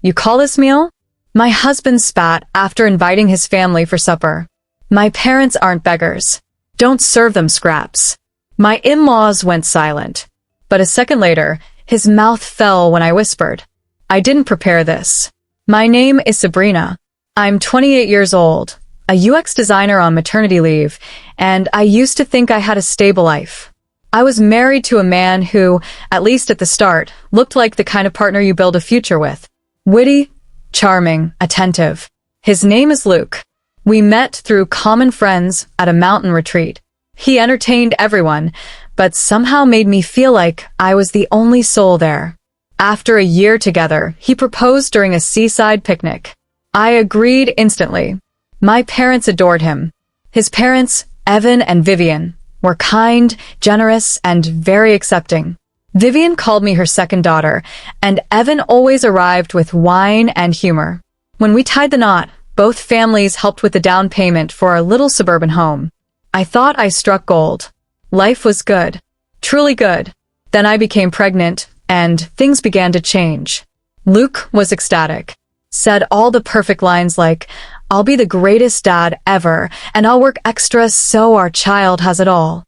You call this meal? My husband spat after inviting his family for supper. My parents aren't beggars. Don't serve them scraps. My in-laws went silent. But a second later, his mouth fell when I whispered, I didn't prepare this. My name is Sabrina. I'm 28 years old, a UX designer on maternity leave, and I used to think I had a stable life. I was married to a man who, at least at the start, looked like the kind of partner you build a future with. Witty, charming, attentive. His name is Luke. We met through common friends at a mountain retreat. He entertained everyone, but somehow made me feel like I was the only soul there. After a year together, he proposed during a seaside picnic. I agreed instantly. My parents adored him. His parents, Evan and Vivian, were kind, generous, and very accepting. Vivian called me her second daughter, and Evan always arrived with wine and humor. When we tied the knot, both families helped with the down payment for our little suburban home. I thought I struck gold. Life was good. Truly good. Then I became pregnant, and things began to change. Luke was ecstatic. Said all the perfect lines like, I'll be the greatest dad ever, and I'll work extra so our child has it all.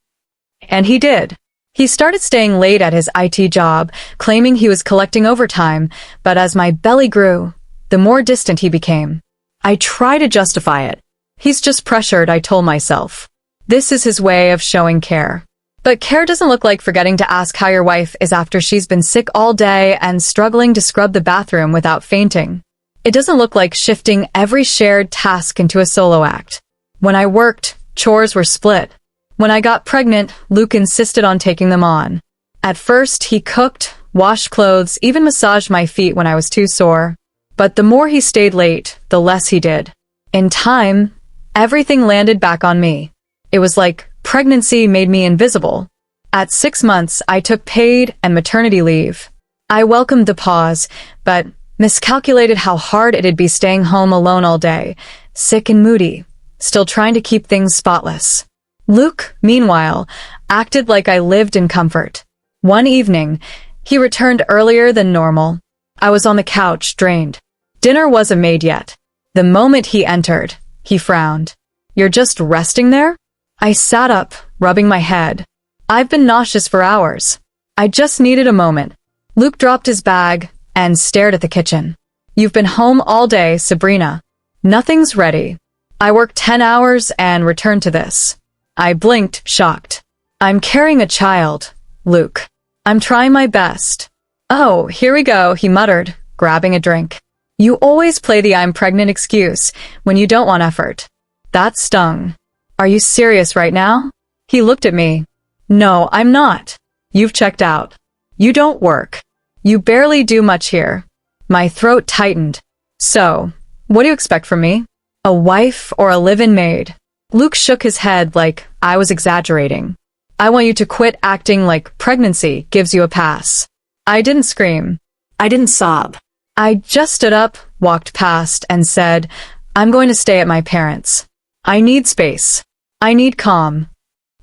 And he did. He started staying late at his IT job, claiming he was collecting overtime, but as my belly grew, the more distant he became. I try to justify it. He's just pressured, I told myself. This is his way of showing care. But care doesn't look like forgetting to ask how your wife is after she's been sick all day and struggling to scrub the bathroom without fainting. It doesn't look like shifting every shared task into a solo act. When I worked, chores were split. When I got pregnant, Luke insisted on taking them on. At first, he cooked, washed clothes, even massaged my feet when I was too sore. But the more he stayed late, the less he did. In time, everything landed back on me. It was like pregnancy made me invisible. At 6 months, I took paid and maternity leave. I welcomed the pause, but miscalculated how hard it'd be staying home alone all day, sick and moody, still trying to keep things spotless. Luke, meanwhile, acted like I lived in comfort. One evening, he returned earlier than normal. I was on the couch, drained. Dinner wasn't made yet. The moment he entered, he frowned. You're just resting there? I sat up, rubbing my head. I've been nauseous for hours. I just needed a moment. Luke dropped his bag and stared at the kitchen. You've been home all day, Sabrina. Nothing's ready. I worked 10 hours and returned to this. I blinked, shocked. I'm carrying a child, Luke. I'm trying my best. Oh, here we go, he muttered, grabbing a drink. You always play the I'm pregnant excuse when you don't want effort. That stung. Are you serious right now? He looked at me. No, I'm not. You've checked out. You don't work. You barely do much here. My throat tightened. So, what do you expect from me? A wife or a live-in maid? Luke shook his head like I was exaggerating. I want you to quit acting like pregnancy gives you a pass. I didn't scream. I didn't sob. I just stood up, walked past, and said, I'm going to stay at my parents'. I need space. I need calm.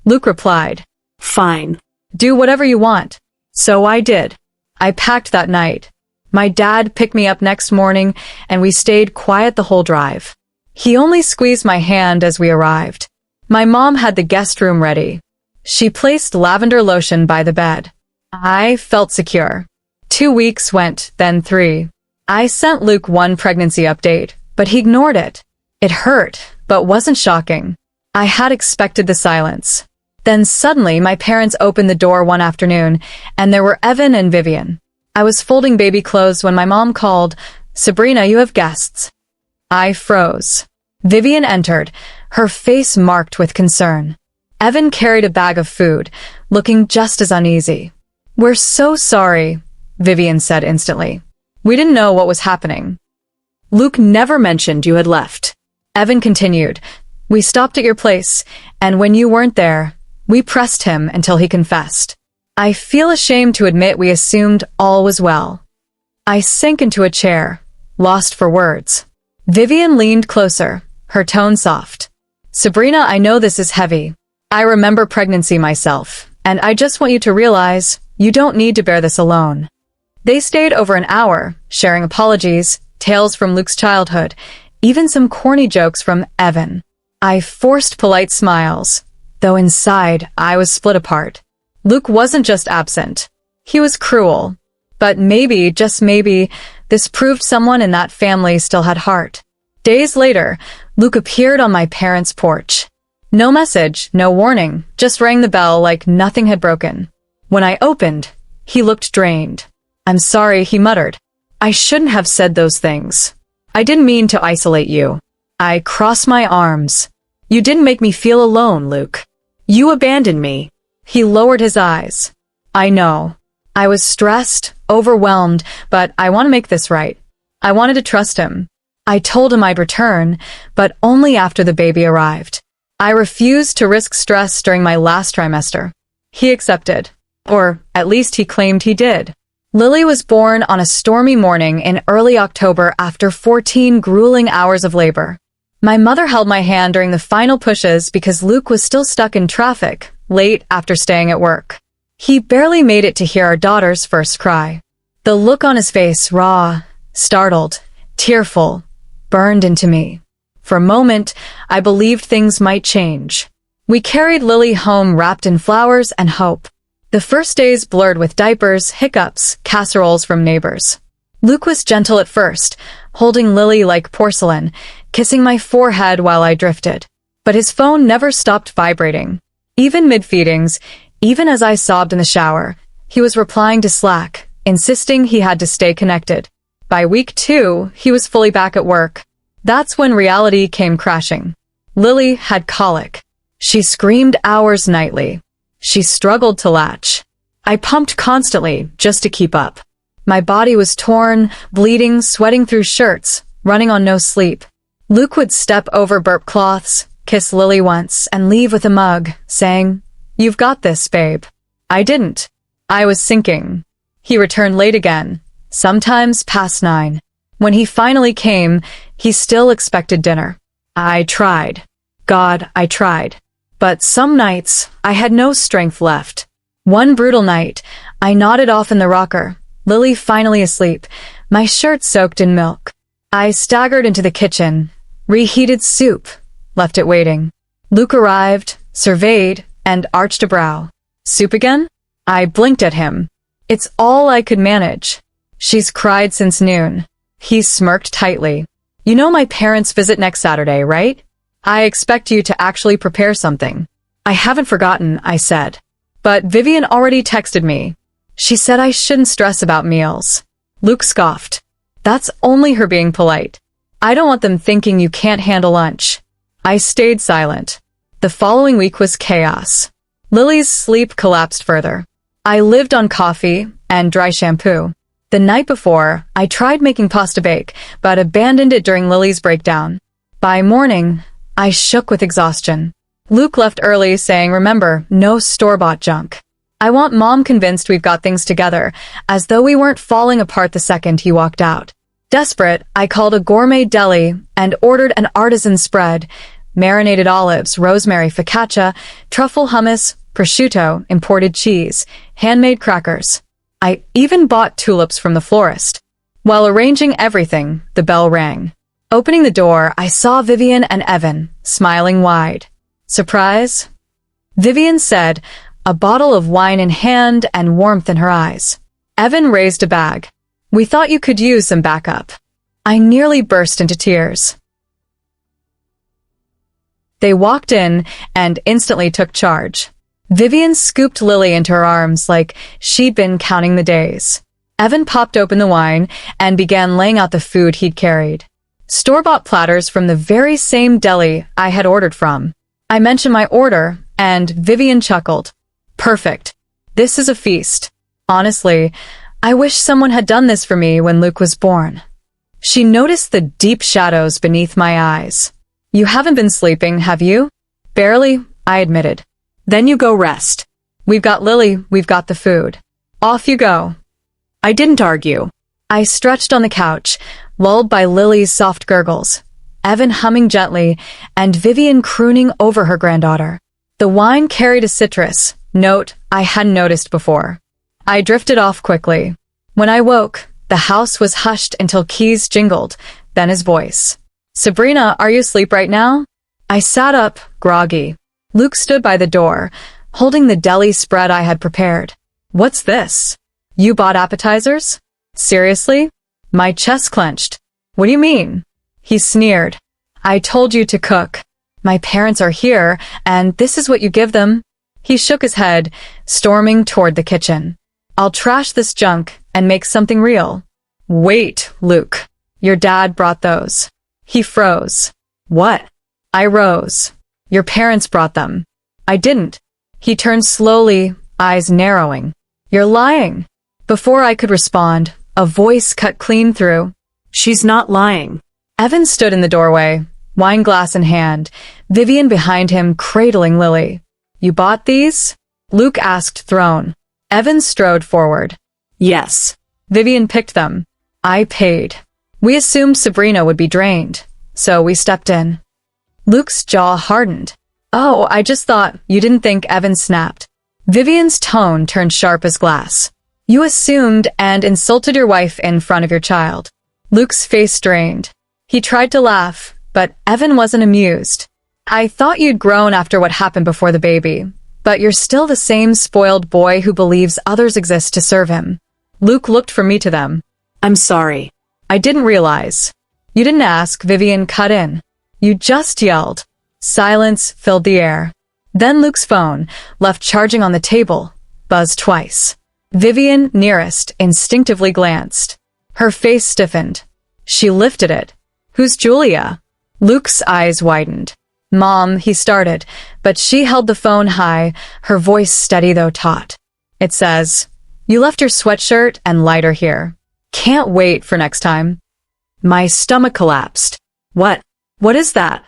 Luke replied, Fine. Do whatever you want. So I did. I packed that night. My dad picked me up next morning, and we stayed quiet the whole drive. He only squeezed my hand as we arrived. My mom had the guest room ready. She placed lavender lotion by the bed. I felt secure. 2 weeks went, then 3. I sent Luke one pregnancy update, but he ignored it. It hurt, but wasn't shocking. I had expected the silence. Then suddenly my parents opened the door one afternoon, and there were Evan and Vivian. I was folding baby clothes when my mom called, Sabrina, you have guests. I froze. Vivian entered, her face marked with concern. Evan carried a bag of food, looking just as uneasy. We're so sorry, Vivian said instantly. We didn't know what was happening. Luke never mentioned you had left. Evan continued, We stopped at your place, and when you weren't there, we pressed him until he confessed. I feel ashamed to admit we assumed all was well. I sank into a chair, lost for words. Vivian leaned closer, her tone soft. Sabrina, I know this is heavy. I remember pregnancy myself, and I just want you to realize you don't need to bear this alone. They stayed over an hour, sharing apologies, tales from Luke's childhood, even some corny jokes from Evan. I forced polite smiles, though inside I was split apart. Luke wasn't just absent. He was cruel. But maybe, just maybe, this proved someone in that family still had heart. Days later, Luke appeared on my parents' porch. No message, no warning, just rang the bell like nothing had broken. When I opened, he looked drained. "I'm sorry," he muttered. "I shouldn't have said those things. I didn't mean to isolate you." I crossed my arms. "You didn't make me feel alone, Luke. You abandoned me." He lowered his eyes. "I know. I was stressed, overwhelmed, but I want to make this right." I wanted to trust him. I told him I'd return, but only after the baby arrived. I refused to risk stress during my last trimester. He accepted. Or at least he claimed he did. Lily was born on a stormy morning in early October after 14 grueling hours of labor. My mother held my hand during the final pushes because Luke was still stuck in traffic, late after staying at work. He barely made it to hear our daughter's first cry. The look on his face, raw, startled, tearful, burned into me. For a moment, I believed things might change. We carried Lily home wrapped in flowers and hope. The first days blurred with diapers, hiccups, casseroles from neighbors. Luke was gentle at first, holding Lily like porcelain, kissing my forehead while I drifted. But his phone never stopped vibrating. Even mid-feedings, even as I sobbed in the shower, he was replying to Slack, insisting he had to stay connected. By week 2, he was fully back at work. That's when reality came crashing. Lily had colic. She screamed hours nightly. She struggled to latch. I pumped constantly just to keep up. My body was torn, bleeding, sweating through shirts, running on no sleep. Luke would step over burp cloths, kiss Lily once, and leave with a mug, saying, "You've got this, babe." I didn't. I was sinking. He returned late again, sometimes past 9. When he finally came, he still expected dinner. I tried. God, I tried. But some nights, I had no strength left. One brutal night, I nodded off in the rocker, Lily finally asleep, my shirt soaked in milk. I staggered into the kitchen, reheated soup, left it waiting. Luke arrived, surveyed, and arched a brow. "Soup again?" I blinked at him. "It's all I could manage." "She's cried since noon." He smirked tightly. "You know my parents visit next Saturday, right? I expect you to actually prepare something." "I haven't forgotten," I said. "But Vivian already texted me. She said I shouldn't stress about meals." Luke scoffed. "That's only her being polite. I don't want them thinking you can't handle lunch." I stayed silent. The following week was chaos. Lily's sleep collapsed further. I lived on coffee and dry shampoo. The night before, I tried making pasta bake, but abandoned it during Lily's breakdown. By morning, I shook with exhaustion. Luke left early saying, "Remember, no store-bought junk." I want Mom convinced we've got things together, as though we weren't falling apart the second he walked out. Desperate, I called a gourmet deli and ordered an artisan spread, marinated olives, rosemary, focaccia, truffle hummus, prosciutto, imported cheese, handmade crackers. I even bought tulips from the florist. While arranging everything, the bell rang. Opening the door, I saw Vivian and Evan, smiling wide. "Surprise?" Vivian said, a bottle of wine in hand and warmth in her eyes. Evan raised a bag. "We thought you could use some backup." I nearly burst into tears. They walked in and instantly took charge. Vivian scooped Lily into her arms like she'd been counting the days. Evan popped open the wine and began laying out the food he'd carried. Store-bought platters from the very same deli I had ordered from. I mentioned my order, and Vivian chuckled. "Perfect. This is a feast. Honestly, I wish someone had done this for me when Luke was born." She noticed the deep shadows beneath my eyes. "You haven't been sleeping, have you?" "Barely," I admitted. "Then you go rest. We've got Lily, we've got the food. Off you go." I didn't argue. I stretched on the couch, lulled by Lily's soft gurgles, Evan humming gently, and Vivian crooning over her granddaughter. The wine carried a citrus note I hadn't noticed before. I drifted off quickly. When I woke, the house was hushed until keys jingled, then his voice. Sabrina, are you asleep right now? I sat up, groggy. Luke stood by the door, holding the deli spread I had prepared. What's this? You bought appetizers? Seriously? My chest clenched. What do you mean? He sneered. I told you to cook. My parents are here, and this is what you give them. He shook his head, storming toward the kitchen. I'll trash this junk and make something real. Wait, Luke. Your dad brought those. He froze. What? I rose. Your parents brought them. I didn't. He turned slowly, eyes narrowing. You're lying. Before I could respond, a voice cut clean through. She's not lying. Evan stood in the doorway, wine glass in hand, Vivian behind him cradling Lily. You bought these? Luke asked, thrown. Evan strode forward. Yes. Vivian picked them. I paid. We assumed Sabrina would be drained, so we stepped in. Luke's jaw hardened. Oh, I just thought you didn't think. Evan snapped. Vivian's tone turned sharp as glass. You assumed and insulted your wife in front of your child. Luke's face strained. He tried to laugh, but Evan wasn't amused. I thought you'd grown after what happened before the baby, but you're still the same spoiled boy who believes others exist to serve him. Luke looked from me to them. I'm sorry. I didn't realize. You didn't ask, Vivian cut in. You just yelled. Silence filled the air. Then Luke's phone, left charging on the table, buzzed twice. Vivian, nearest, instinctively glanced. Her face stiffened. She lifted it. Who's Julia? Luke's eyes widened. Mom, he started, but she held the phone high, her voice steady though taut. It says, you left your sweatshirt and lighter here. Can't wait for next time. My stomach collapsed. What? What is that?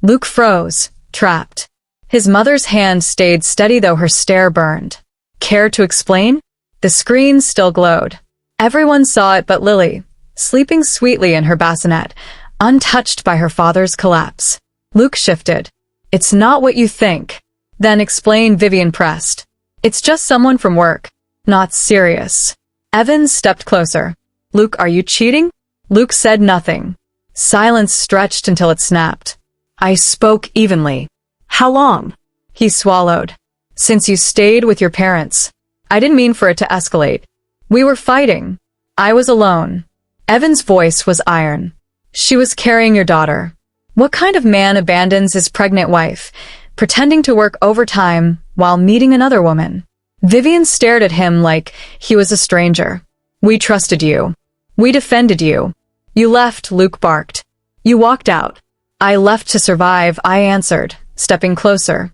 Luke froze, trapped. His mother's hand stayed steady though her stare burned. Care to explain? The screen still glowed. Everyone saw it but Lily, sleeping sweetly in her bassinet, untouched by her father's collapse. Luke shifted. It's not what you think. Then explain, Vivian pressed. It's just someone from work. Not serious. Evan stepped closer. Luke, are you cheating? Luke said nothing. Silence stretched until it snapped. I spoke evenly. How long? He swallowed. Since you stayed with your parents. I didn't mean for it to escalate. We were fighting. I was alone. Evan's voice was iron. She was carrying your daughter. What kind of man abandons his pregnant wife, pretending to work overtime while meeting another woman? Vivian stared at him like he was a stranger. We trusted you. We defended you. You left, Luke barked. You walked out. I left to survive, I answered, stepping closer.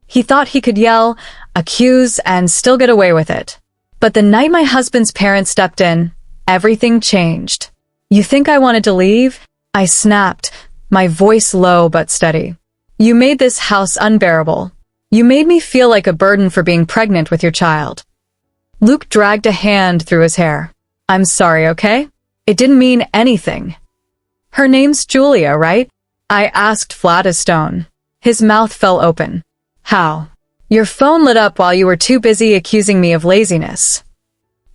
He thought he could yell, accuse, and still get away with it. But the night my husband's parents stepped in, everything changed. You think I wanted to leave? I snapped, my voice low but steady. You made this house unbearable. You made me feel like a burden for being pregnant with your child. Luke dragged a hand through his hair. I'm sorry, okay? It didn't mean anything. Her name's Julia, right? I asked, flat as stone. His mouth fell open. How? Your phone lit up while you were too busy accusing me of laziness.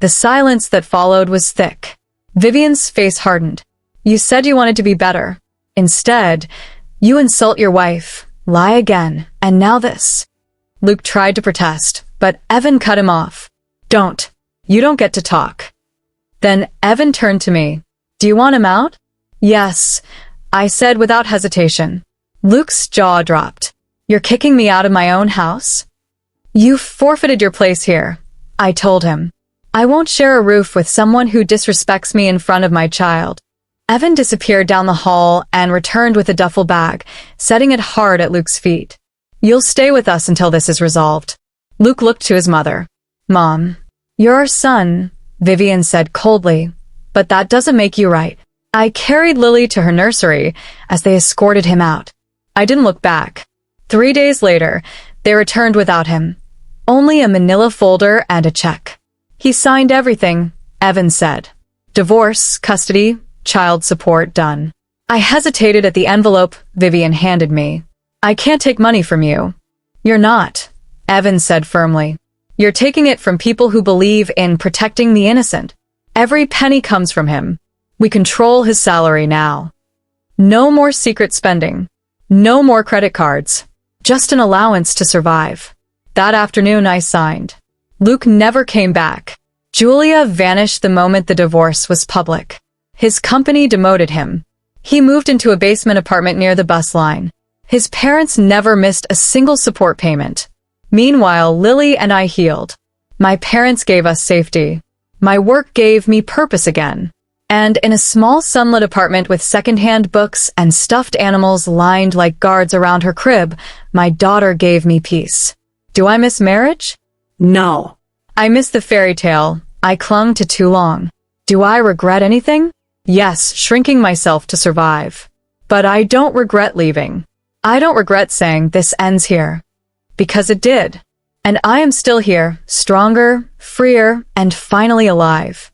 The silence that followed was thick. Vivian's face hardened. You said you wanted to be better. Instead, you insult your wife, lie again, and now this. Luke tried to protest, but Evan cut him off. Don't. You don't get to talk. Then Evan turned to me. Do you want him out? Yes, I said without hesitation. Luke's jaw dropped. You're kicking me out of my own house? You've forfeited your place here, I told him. I won't share a roof with someone who disrespects me in front of my child. Evan disappeared down the hall and returned with a duffel bag, setting it hard at Luke's feet. You'll stay with us until this is resolved. Luke looked to his mother. Mom, you're our son, Vivian said coldly, but that doesn't make you right. I carried Lily to her nursery as they escorted him out. I didn't look back. 3 days later, they returned without him. Only a manila folder and a check. He signed everything, Evan said. Divorce, custody, child support done. I hesitated at the envelope Vivian handed me. I can't take money from you. You're not. Evan said firmly. You're taking it from people who believe in protecting the innocent. Every penny comes from him. We control his salary now. No more secret spending. No more credit cards. Just an allowance to survive. That afternoon I signed. Luke never came back. Julia vanished the moment the divorce was public. His company demoted him. He moved into a basement apartment near the bus line. His parents never missed a single support payment. Meanwhile, Lily and I healed. My parents gave us safety. My work gave me purpose again. And in a small sunlit apartment with secondhand books and stuffed animals lined like guards around her crib, my daughter gave me peace. Do I miss marriage? No. I miss the fairy tale I clung to too long. Do I regret anything? Yes, shrinking myself to survive. But I don't regret leaving. I don't regret saying this ends here. Because it did. And I am still here, stronger, freer, and finally alive.